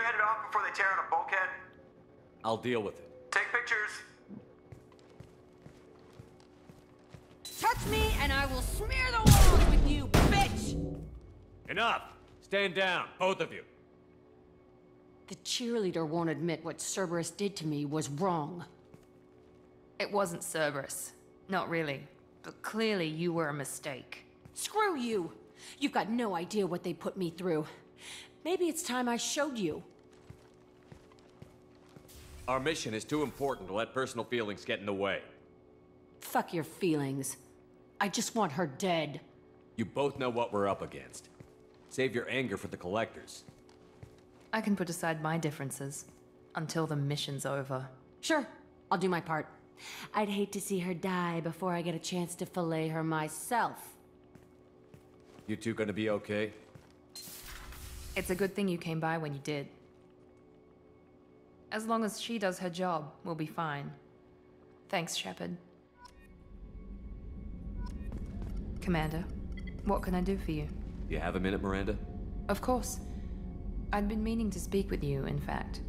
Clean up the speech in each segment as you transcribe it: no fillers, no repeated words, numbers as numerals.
you head it off before they tear out a bulkhead? I'll deal with it. Take pictures. Touch me and I will smear the walls with you, bitch! Enough! Stand down, both of you. The cheerleader won't admit what Cerberus did to me was wrong. It wasn't Cerberus. Not really. But clearly you were a mistake. Screw you! You've got no idea what they put me through. Maybe it's time I showed you. Our mission is too important to let personal feelings get in the way. Fuck your feelings. I just want her dead. You both know what we're up against. Save your anger for the collectors. I can put aside my differences until the mission's over. Sure, I'll do my part. I'd hate to see her die before I get a chance to fillet her myself. You two gonna be okay? It's a good thing you came by when you did. As long as she does her job, we'll be fine. Thanks, Shepard. Commander, what can I do for you? You have a minute, Miranda? Of course. I'd been meaning to speak with you, in fact.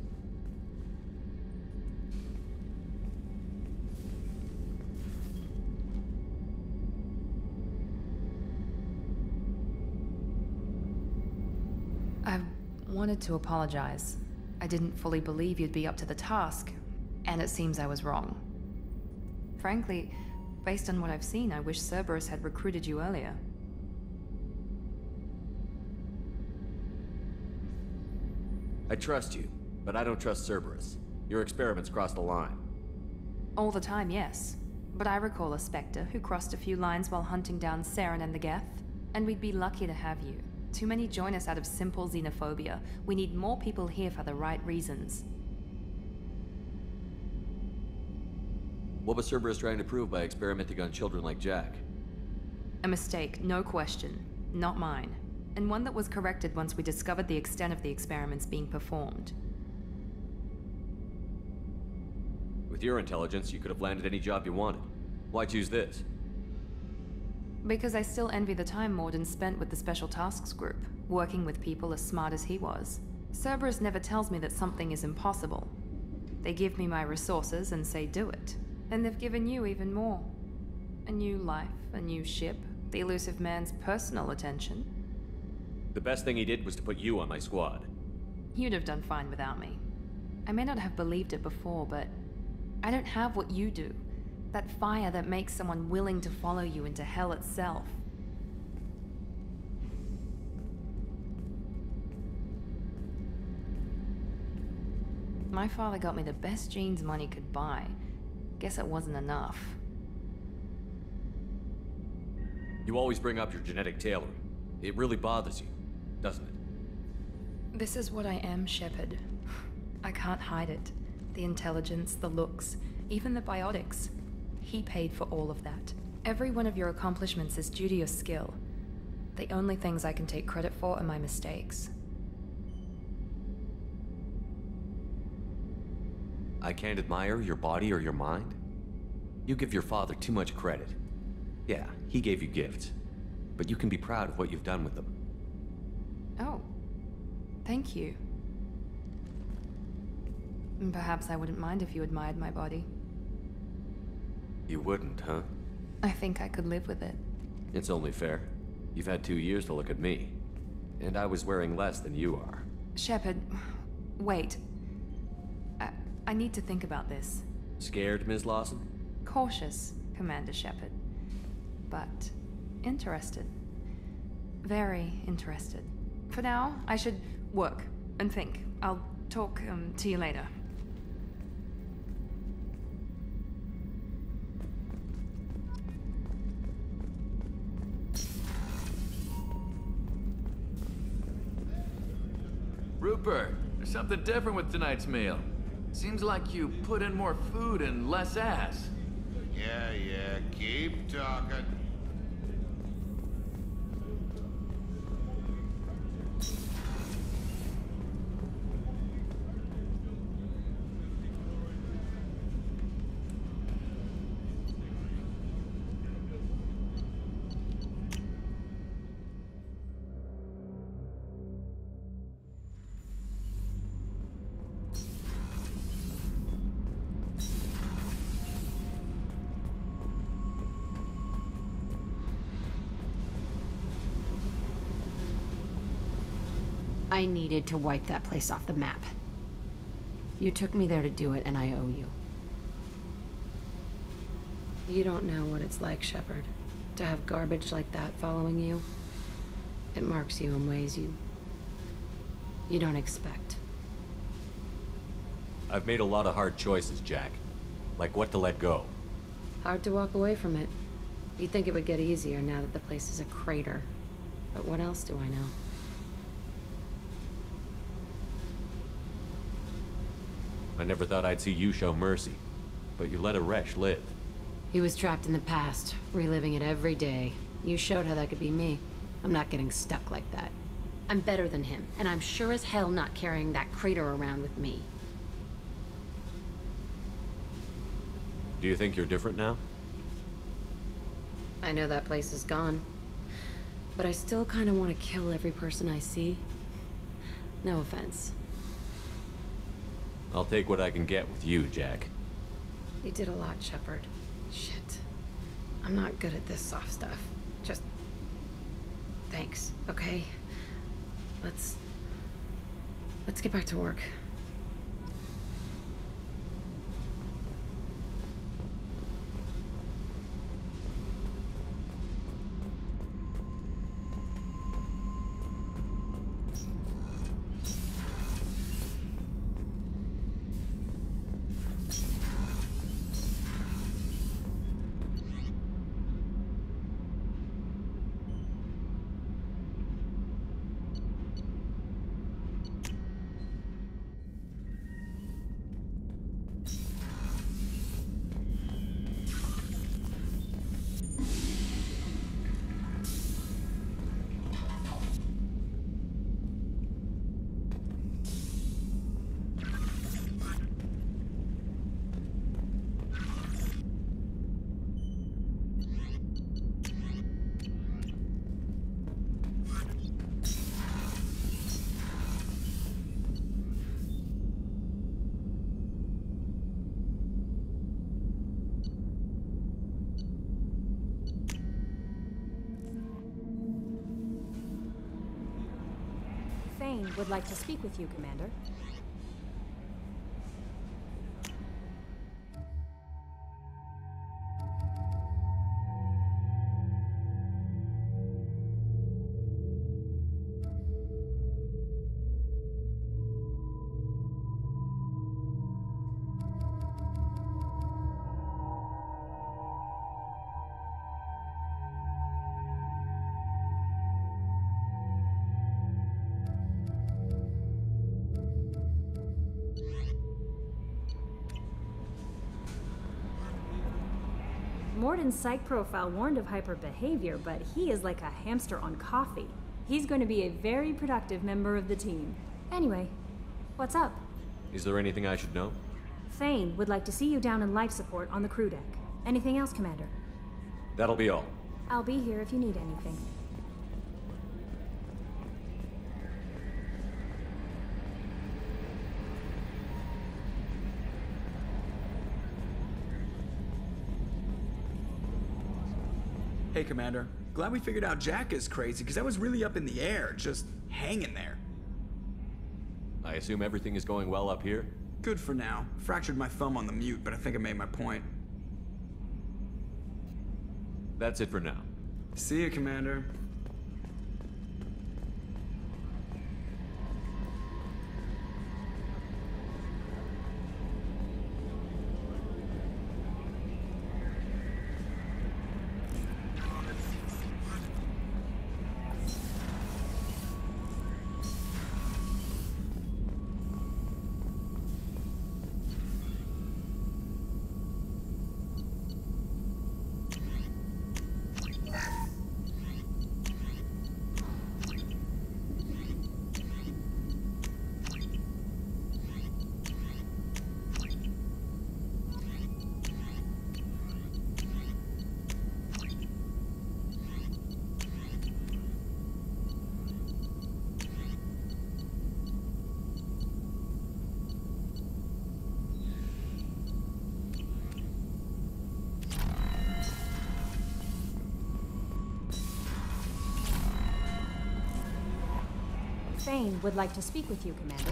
I wanted to apologize. I didn't fully believe you'd be up to the task, and it seems I was wrong. Frankly, based on what I've seen, I wish Cerberus had recruited you earlier. I trust you, but I don't trust Cerberus. Your experiments crossed the line. All the time, yes. But I recall a Spectre who crossed a few lines while hunting down Saren and the Geth, and we'd be lucky to have you. Too many join us out of simple xenophobia. We need more people here for the right reasons. What was Cerberus trying to prove by experimenting on children like Jack? A mistake, no question. Not mine. And one that was corrected once we discovered the extent of the experiments being performed. With your intelligence, you could have landed any job you wanted. Why choose this? Because I still envy the time Morden spent with the Special Tasks Group, working with people as smart as he was. Cerberus never tells me that something is impossible. They give me my resources and say do it. And they've given you even more. A new life, a new ship, the elusive man's personal attention. The best thing he did was to put you on my squad. You'd have done fine without me. I may not have believed it before, but I don't have what you do. That fire that makes someone willing to follow you into hell itself. My father got me the best genes money could buy. Guess it wasn't enough. You always bring up your genetic tailoring. It really bothers you, doesn't it? This is what I am, Shepard. I can't hide it. The intelligence, the looks, even the biotics. He paid for all of that. Every one of your accomplishments is due to your skill. The only things I can take credit for are my mistakes. I can't admire your body or your mind? You give your father too much credit. Yeah, he gave you gifts. But you can be proud of what you've done with them. Oh. Thank you. And perhaps I wouldn't mind if you admired my body. You wouldn't, huh? I think I could live with it. It's only fair. You've had 2 years to look at me. And I was wearing less than you are. Shepard, wait. I need to think about this. Scared, Ms. Lawson? Cautious, Commander Shepard. But interested. Very interested. For now, I should work and think. I'll talk to you later. Rupert, there's something different with tonight's meal. Seems like you put in more food and less ass. Yeah, keep talking. I needed to wipe that place off the map. You took me there to do it, and I owe you. You don't know what it's like, Shepard, to have garbage like that following you. It marks you in ways you don't expect. I've made a lot of hard choices, Jack. Like what to let go. Hard to walk away from it. You'd think it would get easier now that the place is a crater. But what else do I know? I never thought I'd see you show mercy, but you let a wretch live. He was trapped in the past, reliving it every day. You showed how that could be me. I'm not getting stuck like that. I'm better than him, and I'm sure as hell not carrying that crater around with me. Do you think you're different now? I know that place is gone, but I still kind of want to kill every person I see. No offense. I'll take what I can get with you, Jack. You did a lot, Shepard. Shit. I'm not good at this soft stuff. Just... thanks, okay? Let's get back to work. Thane would like to speak with you, Commander. Morden's psych profile warned of hyper behavior, but he is like a hamster on coffee. He's going to be a very productive member of the team. Anyway, what's up? Is there anything I should know? Thane would like to see you down in life support on the crew deck. Anything else, Commander? That'll be all. I'll be here if you need anything. Hey, Commander. Glad we figured out Jack is crazy, because I was really up in the air, just hanging there. I assume everything is going well up here? Good for now. Fractured my thumb on the mute, but I think I made my point. That's it for now. See you, Commander. Thane would like to speak with you, Commander.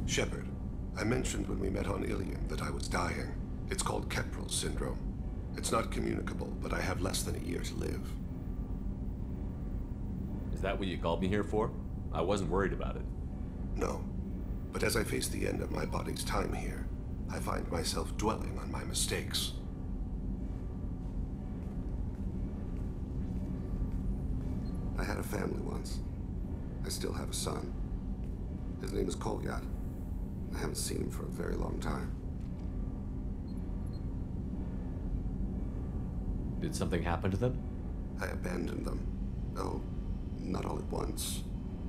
Shepard, I mentioned when we met on Ilium that I was dying. It's called Keprel syndrome. It's not communicable, but I have less than a year to live. Is that what you called me here for? I wasn't worried about it. No. But as I face the end of my body's time here, I find myself dwelling on my mistakes. I had a family once. I still have a son. His name is Kolyat. I haven't seen him for a very long time. Did something happen to them? I abandoned them. Oh, not all at once.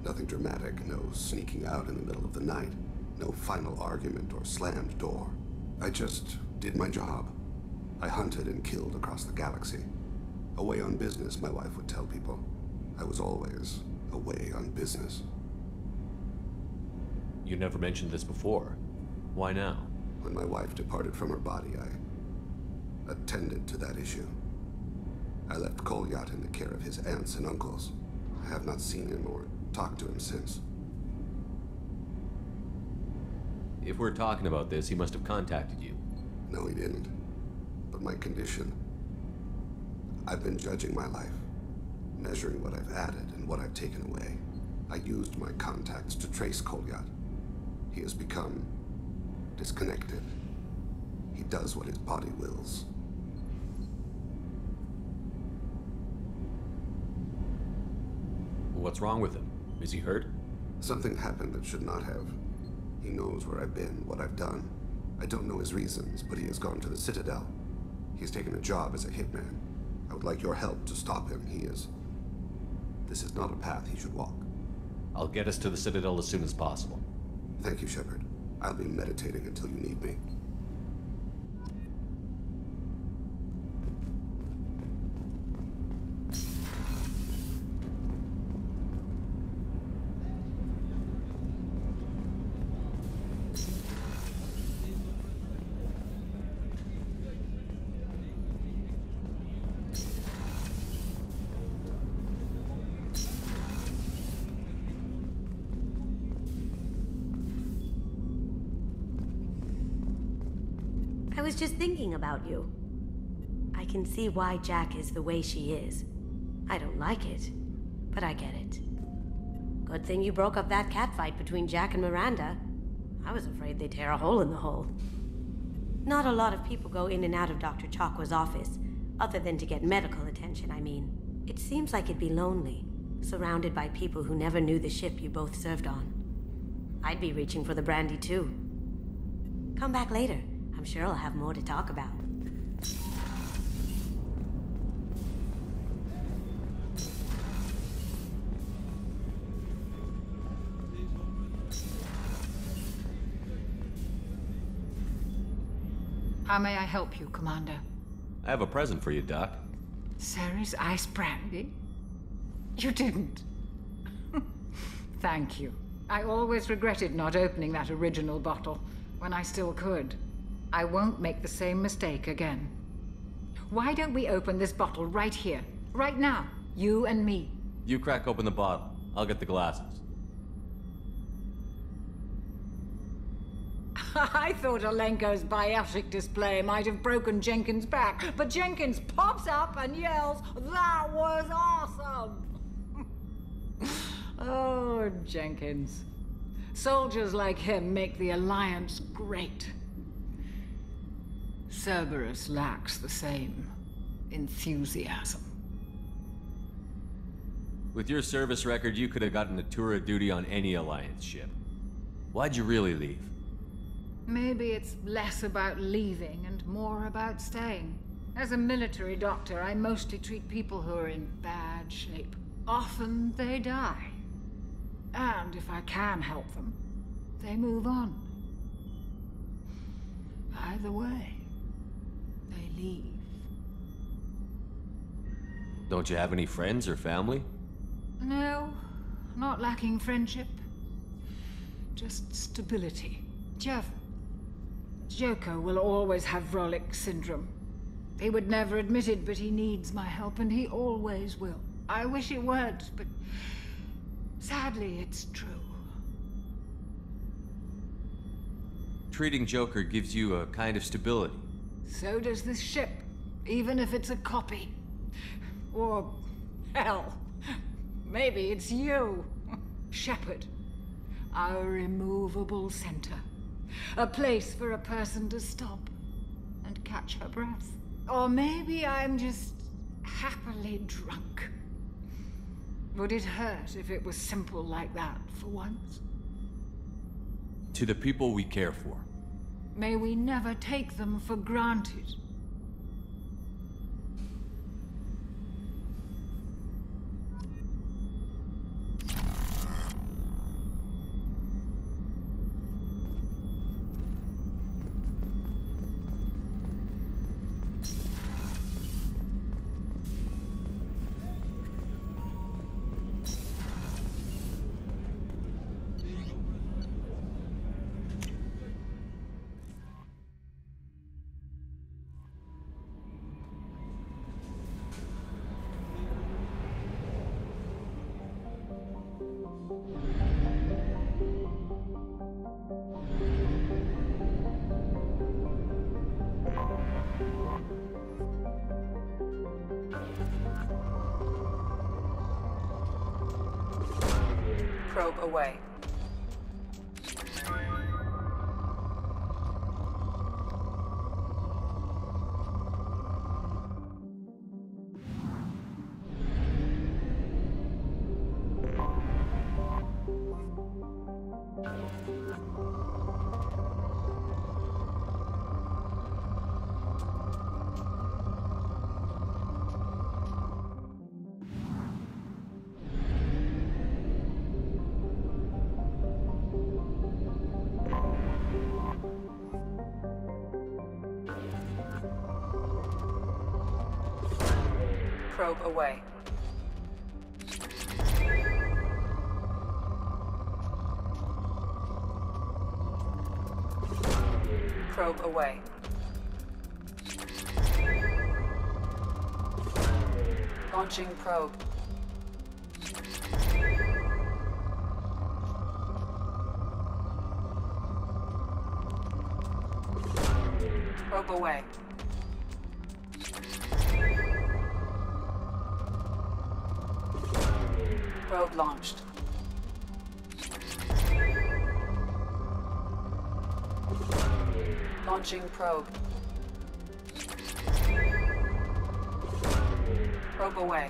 Nothing dramatic, no sneaking out in the middle of the night, no final argument or slammed door. I just did my job. I hunted and killed across the galaxy. Away on business, my wife would tell people. I was always away on business. You never mentioned this before. Why now? When my wife departed from her body, I attended to that issue. I left Kolyat in the care of his aunts and uncles. I have not seen him or talked to him since. If we're talking about this, he must have contacted you. No, he didn't. But my condition... I've been judging my life, measuring what I've added and what I've taken away. I used my contacts to trace Kolyat. He has become disconnected. He does what his body wills. What's wrong with him? Is he hurt? Something happened that should not have. He knows where I've been, what I've done. I don't know his reasons, but he has gone to the Citadel. He's taken a job as a hitman. I would like your help to stop him. This is not a path he should walk. I'll get us to the Citadel as soon as possible. Thank you, Shepard. I'll be meditating until you need me. I was just thinking about you. I can see why Jack is the way she is. I don't like it, but I get it. Good thing you broke up that catfight between Jack and Miranda. I was afraid they'd tear a hole in the hull. Not a lot of people go in and out of Dr. Chakwa's office, other than to get medical attention, I mean. It seems like it'd be lonely, surrounded by people who never knew the ship you both served on. I'd be reaching for the brandy too. Come back later. I'm sure I'll have more to talk about. How may I help you, Commander? I have a present for you, Doc. Ceres ice brandy? You didn't. Thank you. I always regretted not opening that original bottle when I still could. I won't make the same mistake again. Why don't we open this bottle right here, right now, you and me? You crack open the bottle. I'll get the glasses. I thought Alenko's biotic display might have broken Jenkins' back, but Jenkins pops up and yells, "That was awesome!" Oh, Jenkins. Soldiers like him make the Alliance great. Cerberus lacks the same enthusiasm. With your service record, you could have gotten a tour of duty on any Alliance ship. Why'd you really leave? Maybe it's less about leaving and more about staying. As a military doctor, I mostly treat people who are in bad shape. Often they die. And if I can help them, they move on. Either way, they leave. Don't you have any friends or family? No, not lacking friendship. Just stability. Jeff, Joker will always have Vrolic syndrome. He would never admit it, but he needs my help, and he always will. I wish it weren't, but sadly, it's true. Treating Joker gives you a kind of stability. So does this ship, even if it's a copy. Or, hell, maybe it's you, Shepard. Our immovable center. A place for a person to stop and catch her breath. Or maybe I'm just happily drunk. Would it hurt if it was simple like that for once? To the people we care for. May we never take them for granted. Probe away. Probe away. Probe away. Launching probe. Probe away. Probe launched. Launching probe. Probe away.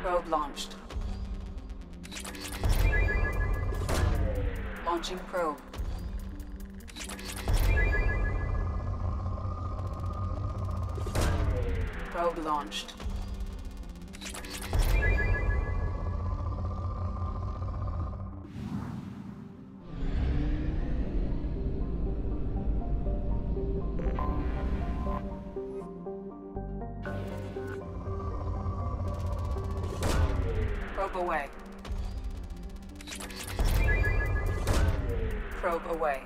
Probe launched. Launching probe. Probe launched. Probe away. Probe away.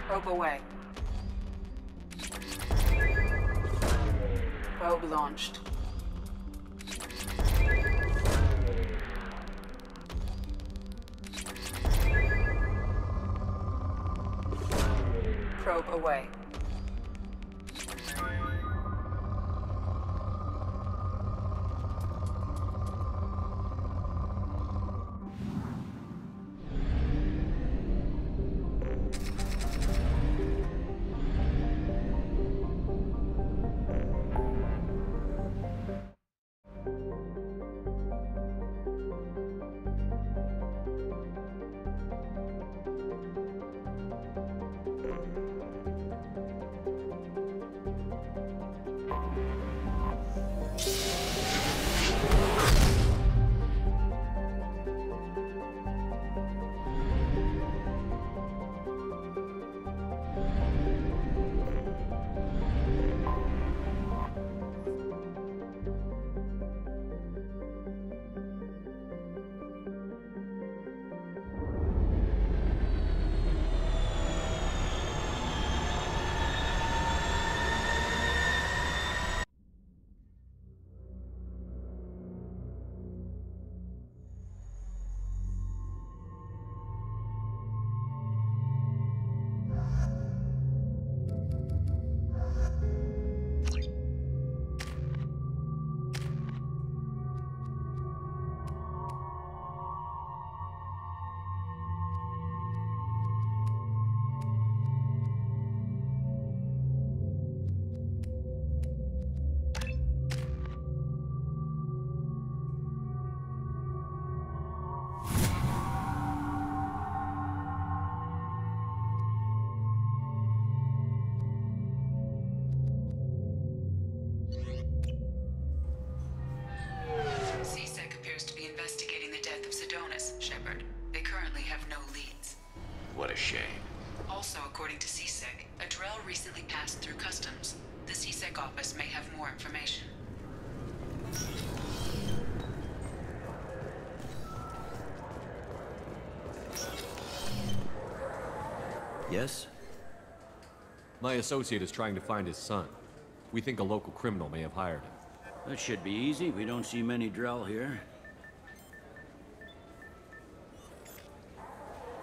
Probe away. Probe launched. Probe away. a shame. Also, according to CSEC, a Drell recently passed through customs. The CSEC office may have more information. Yes? My associate is trying to find his son. We think a local criminal may have hired him. That should be easy. We don't see many Drell here.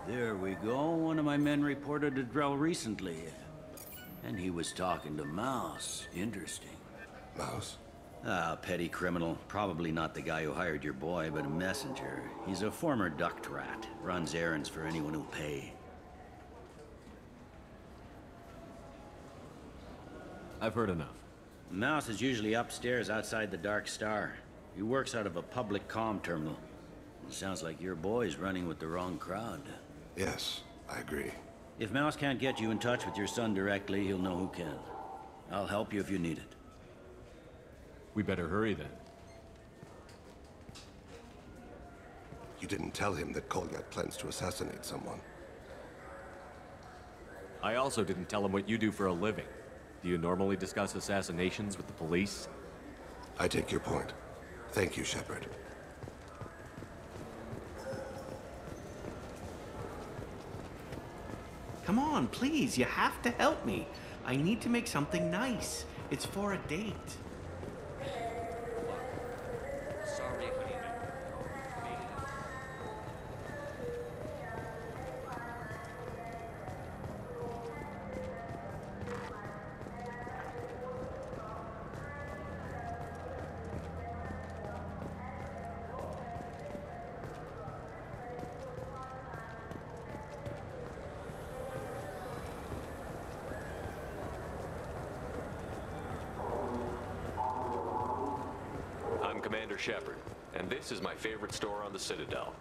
There we go. One of my men reported a Drell recently. And he was talking to Mouse. Interesting. Mouse? Ah, petty criminal. Probably not the guy who hired your boy, but a messenger. He's a former duct rat. Runs errands for anyone who'll pay. I've heard enough. Mouse is usually upstairs outside the Dark Star. He works out of a public comm terminal. It sounds like your boy's running with the wrong crowd. Yes, I agree. If Mouse can't get you in touch with your son directly, he'll know who can. I'll help you if you need it. We better hurry then. You didn't tell him that Kolyat plans to assassinate someone. I also didn't tell him what you do for a living. Do you normally discuss assassinations with the police? I take your point. Thank you, Shepard. Come on, please, you have to help me. I need to make something nice. It's for a date. Sorry, honey. I'm Commander Shepard, and this is my favorite store on the Citadel.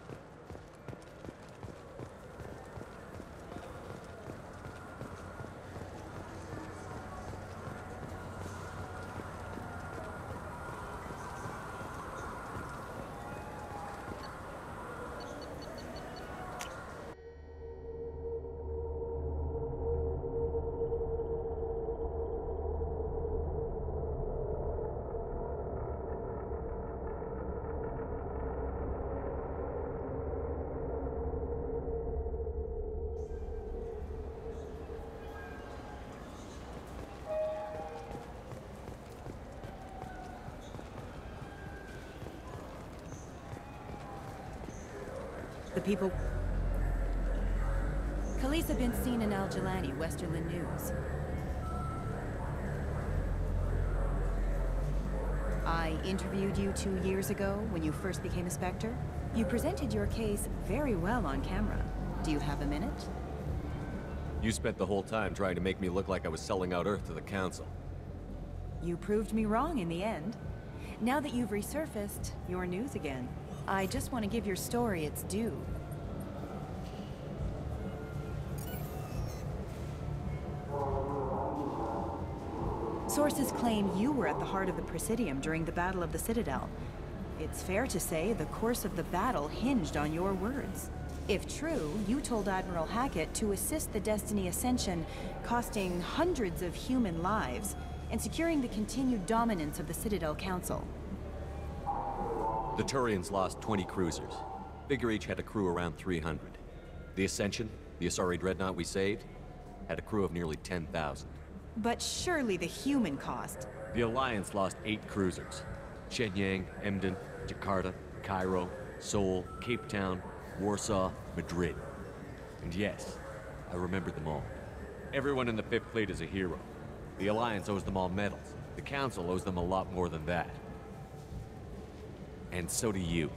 The people... Khaleesa been seen in Al-Jalani, Westerland News. I interviewed you 2 years ago when you first became a Spectre. You presented your case very well on camera. Do you have a minute? You spent the whole time trying to make me look like I was selling out Earth to the Council. You proved me wrong in the end. Now that you've resurfaced, you're news again. I just want to give your story its due. Sources claim you were at the heart of the Presidium during the Battle of the Citadel. It's fair to say the course of the battle hinged on your words. If true, you told Admiral Hackett to assist the Destiny Ascension, costing hundreds of human lives, and securing the continued dominance of the Citadel Council. The Turians lost 20 cruisers. Figure each had a crew around 300. The Ascension, the Asari dreadnought we saved, had a crew of nearly 10,000. But surely the human cost. The Alliance lost 8 cruisers. Shenyang, Emden, Jakarta, Cairo, Seoul, Cape Town, Warsaw, Madrid. And yes, I remember them all. Everyone in the 5th Fleet is a hero. The Alliance owes them all medals. The Council owes them a lot more than that. And so do you.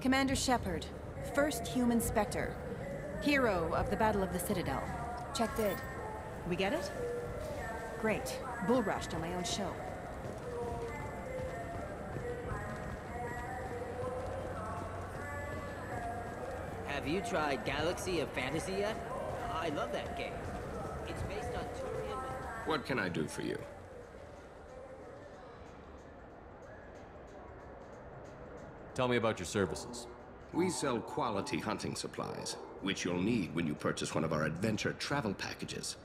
Commander Shepard, first human Spectre. Hero of the Battle of the Citadel. Check did. We get it? Great. Bull rushed on my own show. Have you tried Galaxy of Fantasy yet? I love that game. It's based on Turian... What can I do for you? Tell me about your services. We sell quality hunting supplies, which you'll need when you purchase one of our adventure travel packages.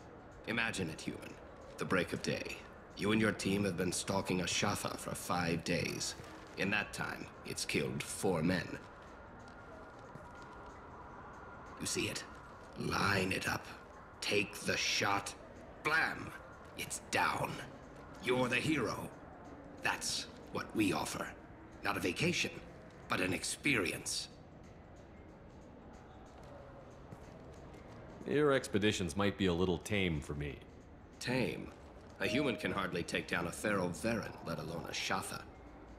Imagine it, human. The break of day. You and your team have been stalking a Shatha for 5 days. In that time, it's killed 4 men. You see it? Line it up. Take the shot. Blam! It's down. You're the hero. That's what we offer. Not a vacation, but an experience. Your expeditions might be a little tame for me. Tame? A human can hardly take down a Pharaoh Varen, let alone a Shatha.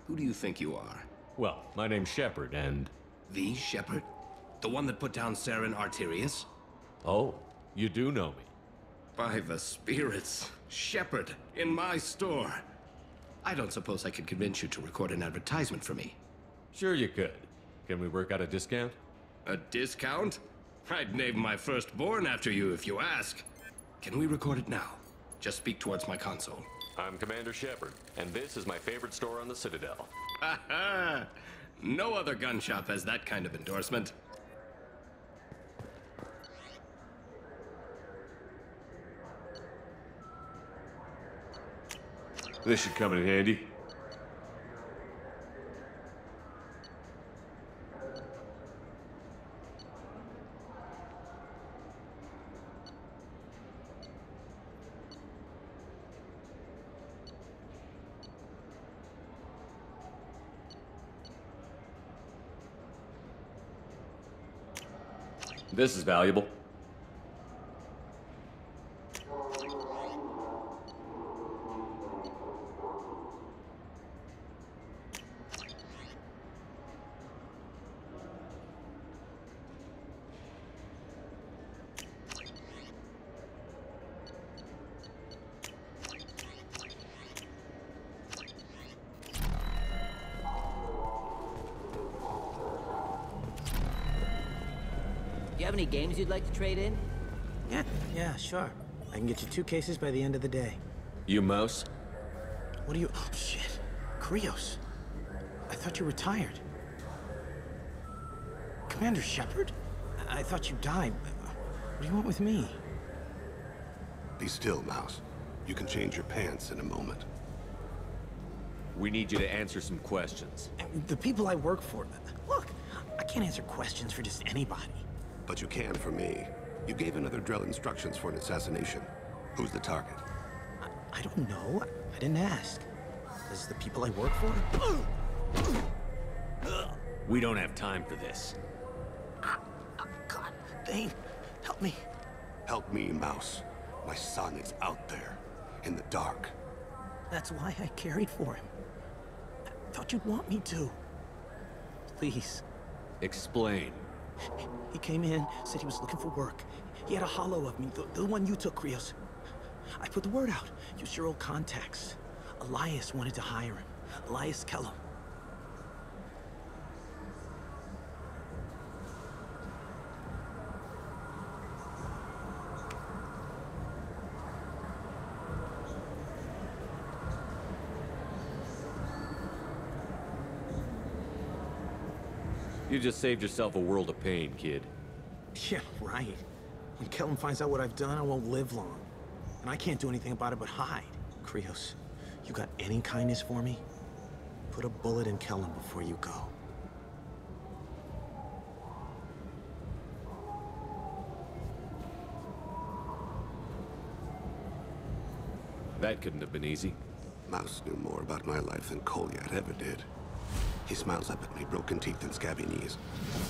Who do you think you are? Well, my name's Shepard, and... The Shepard? The one that put down Saren Arterius? Oh, you do know me. By the spirits. Shepard, in my store. I don't suppose I could convince you to record an advertisement for me. Sure you could. Can we work out a discount? A discount? I'd name my firstborn after you if you ask. Can we record it now? Just speak towards my console. I'm Commander Shepard, and this is my favorite store on the Citadel. Ha ha! No other gun shop has that kind of endorsement. This should come in handy. This is valuable. Do you have any games you'd like to trade in? Yeah, sure. I can get you 2 cases by the end of the day. You mouse? What are you... Oh, shit. Krios. I thought you retired. Commander Shepard? I thought you died. What do you want with me? Be still, Mouse. You can change your pants in a moment. We need you to answer some questions. The people I work for... Look, I can't answer questions for just anybody. But you can for me. You gave another Drell instructions for an assassination. Who's the target? I don't know. I didn't ask. This is the people I work for? We don't have time for this. God, Thane, help me. Help me, Mouse. My son is out there, in the dark. That's why I carried for him. I thought you'd want me to. Please. Explain. He came in, said he was looking for work. He had a hollow of me, the one you took, Krios. I put the word out. Use your old contacts. Elias wanted to hire him. Elias Kellum. You just saved yourself a world of pain, kid. Yeah, right. When Kellum finds out what I've done, I won't live long. And I can't do anything about it but hide. Krios, you got any kindness for me? Put a bullet in Kellum before you go. That couldn't have been easy. Mouse knew more about my life than Kolyat ever did. He smiles up at me, broken teeth and scabby knees,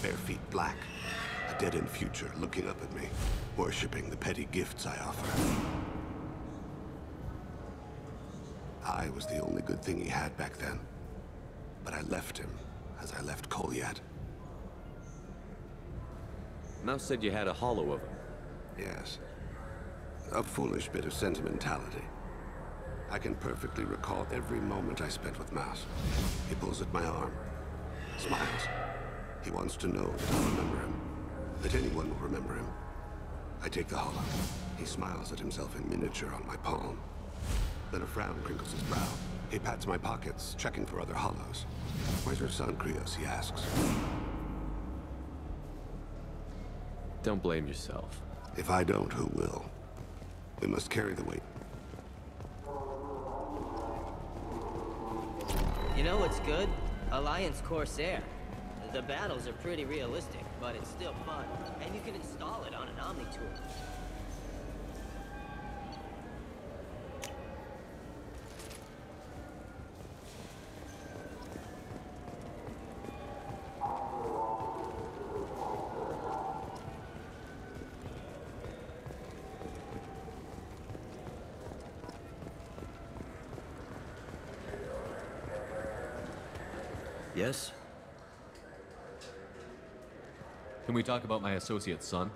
bare feet black, a dead-end future looking up at me, worshipping the petty gifts I offer. I was the only good thing he had back then, but I left him as I left Kolyat. Mouse said you had a hollow of him. Yes. A foolish bit of sentimentality. I can perfectly recall every moment I spent with Mouse. He pulls at my arm, smiles. He wants to know that I'll remember him, that anyone will remember him. I take the hollow. He smiles at himself in miniature on my palm. Then a frown crinkles his brow. He pats my pockets, checking for other hollows. Where's your son, Krios? He asks. Don't blame yourself. If I don't, who will? We must carry the weight. You know what's good? Alliance Corsair. The battles are pretty realistic, but it's still fun. And you can install it on an Omni-tool. Yes? Can we talk about my associate's son?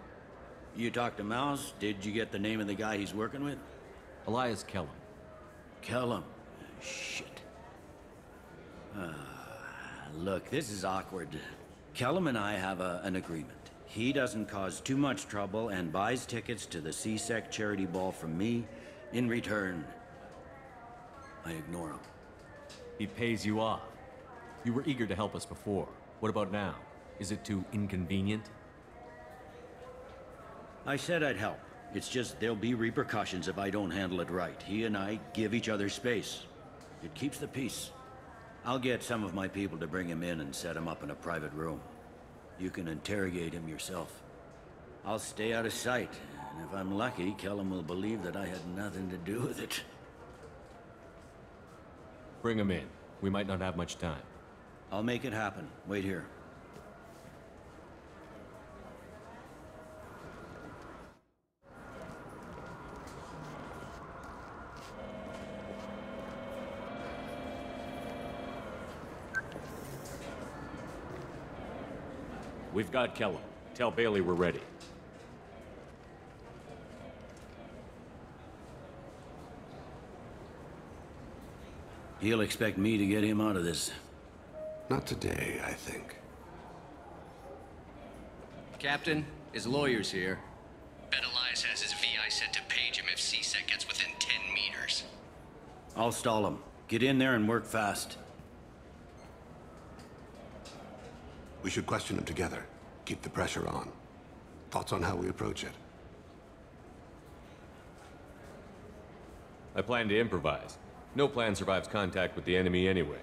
You talked to Mouse? Did you get the name of the guy he's working with? Elias Kellum. Kellum? Shit. Look, this is awkward. Kellum and I have an agreement. He doesn't cause too much trouble and buys tickets to the CSEC charity ball from me. In return, I ignore him. He pays you off. You were eager to help us before. What about now? Is it too inconvenient? I said I'd help. It's just there'll be repercussions if I don't handle it right. He and I give each other space. It keeps the peace. I'll get some of my people to bring him in and set him up in a private room. You can interrogate him yourself. I'll stay out of sight, and if I'm lucky, Kellum will believe that I had nothing to do with it. Bring him in. We might not have much time. I'll make it happen. Wait here. We've got Kellum. Tell Bailey we're ready. He'll expect me to get him out of this. Not today, I think. Captain, his lawyer's here. Bet Elias has his VI set to page him if CSEC gets within 10 meters. I'll stall him. Get in there and work fast. We should question him together. Keep the pressure on. Thoughts on how we approach it? I plan to improvise. No plan survives contact with the enemy anyway.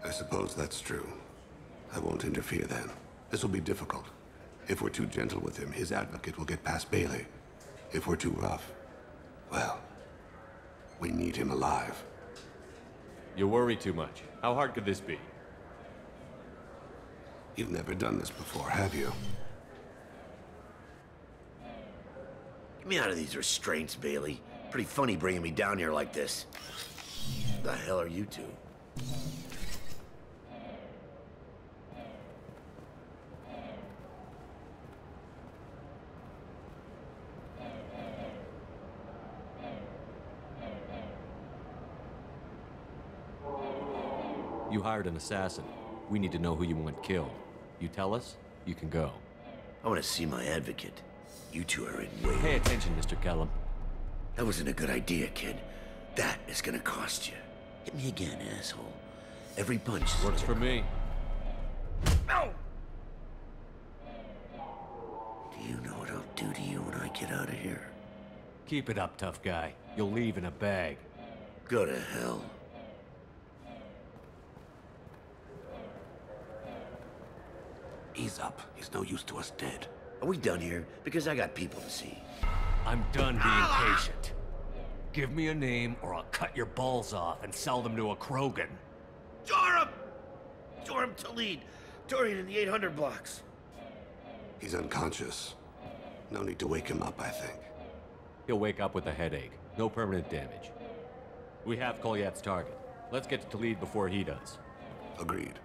I suppose that's true. I won't interfere then. This will be difficult. If we're too gentle with him, his advocate will get past Bailey. If we're too rough, well, we need him alive. You worry too much. How hard could this be? You've never done this before, have you? Get me out of these restraints, Bailey. Pretty funny bringing me down here like this. The hell are you two? You hired an assassin. We need to know who you want killed. You tell us, you can go. I want to see my advocate. You two are in way... Pay attention, Mr. Kellum. That wasn't a good idea, kid. That is gonna cost you. Hit me again, asshole. Every punch is... Works for me. No! Do you know what I'll do to you when I get out of here? Keep it up, tough guy. You'll leave in a bag. Go to hell. Ease up. He's no use to us dead. Are we done here? Because I got people to see. I'm done being patient. Give me a name or I'll cut your balls off and sell them to a Krogan. Joram! Joram Talid. Dorian in the 800 blocks. He's unconscious. No need to wake him up, I think. He'll wake up with a headache. No permanent damage. We have Kolyat's target. Let's get to Talid before he does. Agreed.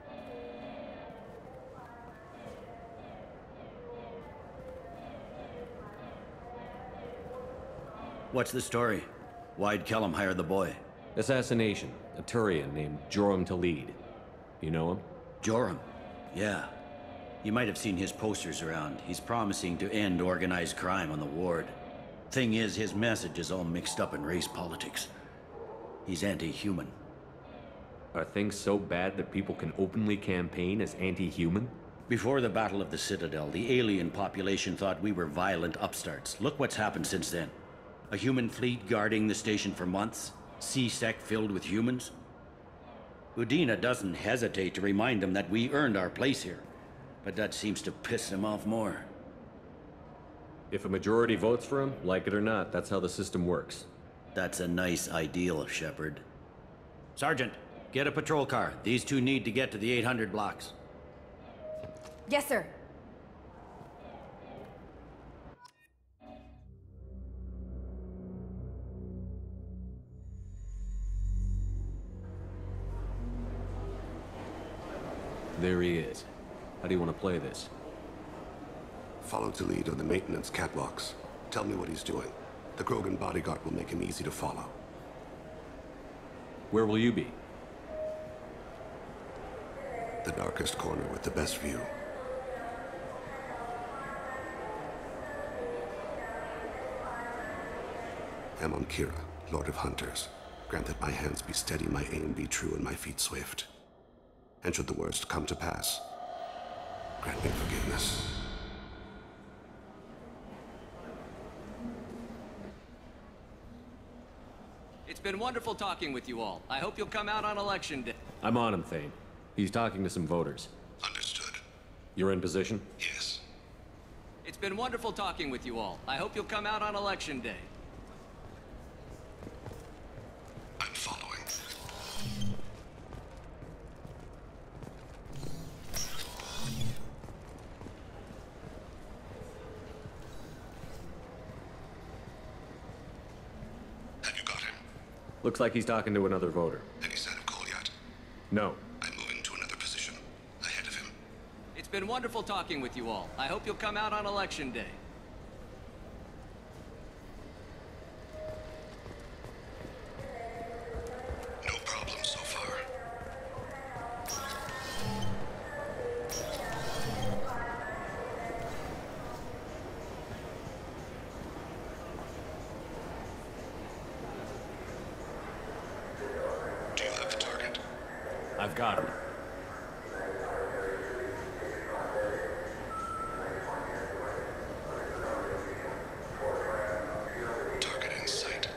What's the story? Why'd Kellum hire the boy? Assassination. A Turian named Joram Talid. You know him? Joram? Yeah. You might have seen his posters around. He's promising to end organized crime on the ward. Thing is, his message is all mixed up in race politics. He's anti-human. Are things so bad that people can openly campaign as anti-human? Before the Battle of the Citadel, the alien population thought we were violent upstarts. Look what's happened since then. A human fleet guarding the station for months, C-Sec filled with humans. Udina doesn't hesitate to remind them that we earned our place here, but that seems to piss them off more. If a majority votes for him, like it or not, that's how the system works. That's a nice ideal, Shepard. Sergeant, get a patrol car. These two need to get to the 800 blocks. Yes, sir. There he is. How do you want to play this? Follow to lead on the maintenance catwalks. Tell me what he's doing. The Krogan bodyguard will make him easy to follow. Where will you be? The darkest corner with the best view. I'm on Kira, Lord of Hunters. Grant that my hands be steady, my aim be true, and my feet swift. And should the worst come to pass, grant me forgiveness. It's been wonderful talking with you all. I hope you'll come out on election day. I'm on him, Thane. He's talking to some voters. Understood. You're in position? Yes. It's been wonderful talking with you all. I hope you'll come out on election day. I'm following. Have you got him? Looks like he's talking to another voter. Any sign of call yet? No. I'm moving to another position. Ahead of him. It's been wonderful talking with you all. I hope you'll come out on election day. No problem so far. Do you have the target? I've got him. Target in sight.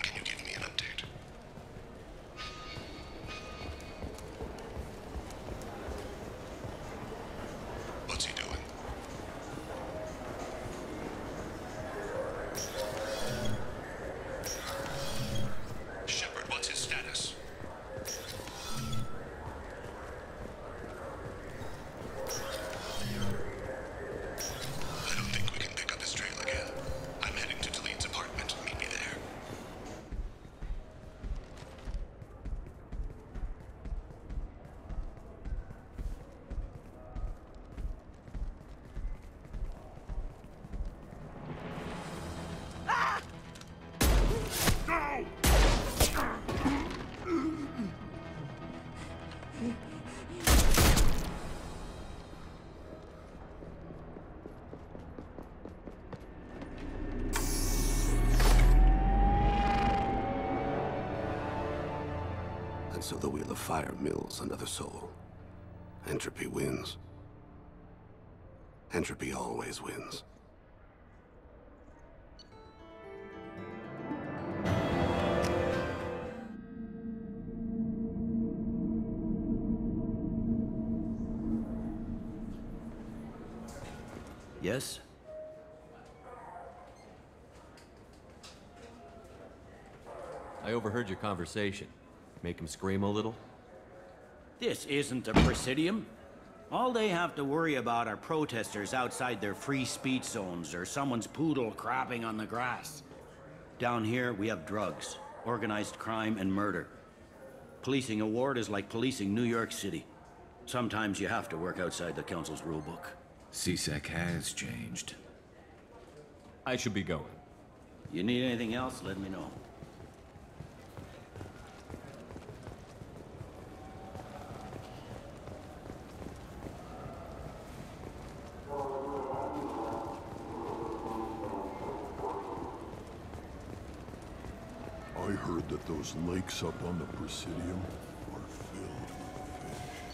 Can you give me an update? What's he doing? Shepard, what's his status? I don't think we can pick up his trail again. I'm heading to Delete's apartment. Meet me there. And so the Wheel of Fire mills another soul. Entropy wins. Entropy always wins. Yes? I overheard your conversation. Make him scream a little? This isn't a Presidium. All they have to worry about are protesters outside their free speech zones or someone's poodle crapping on the grass. Down here, we have drugs, organized crime, and murder. Policing a ward is like policing New York City. Sometimes you have to work outside the Council's rulebook. C-Sec has changed. I should be going. You need anything else, let me know. I heard that those lakes up on the Presidium are filled with fish.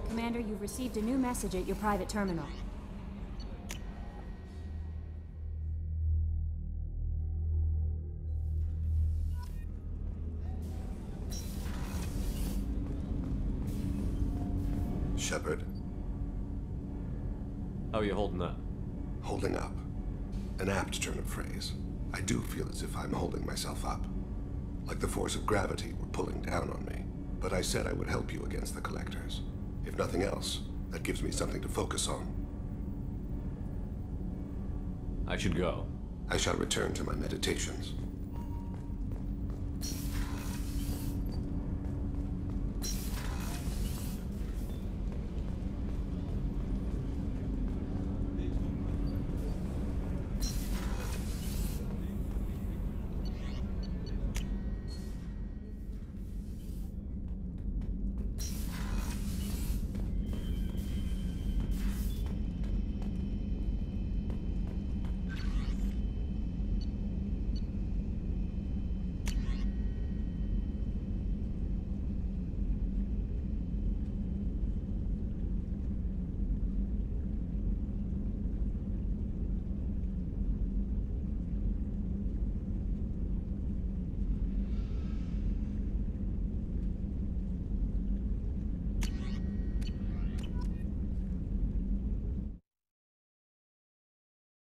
Commander, you've received a new message at your private terminal. Shepard. How are you holding up? Holding up. An apt turn of phrase. I do feel as if I'm holding myself up. Like the force of gravity were pulling down on me. But I said I would help you against the Collectors. If nothing else, that gives me something to focus on. I should go. I shall return to my meditations.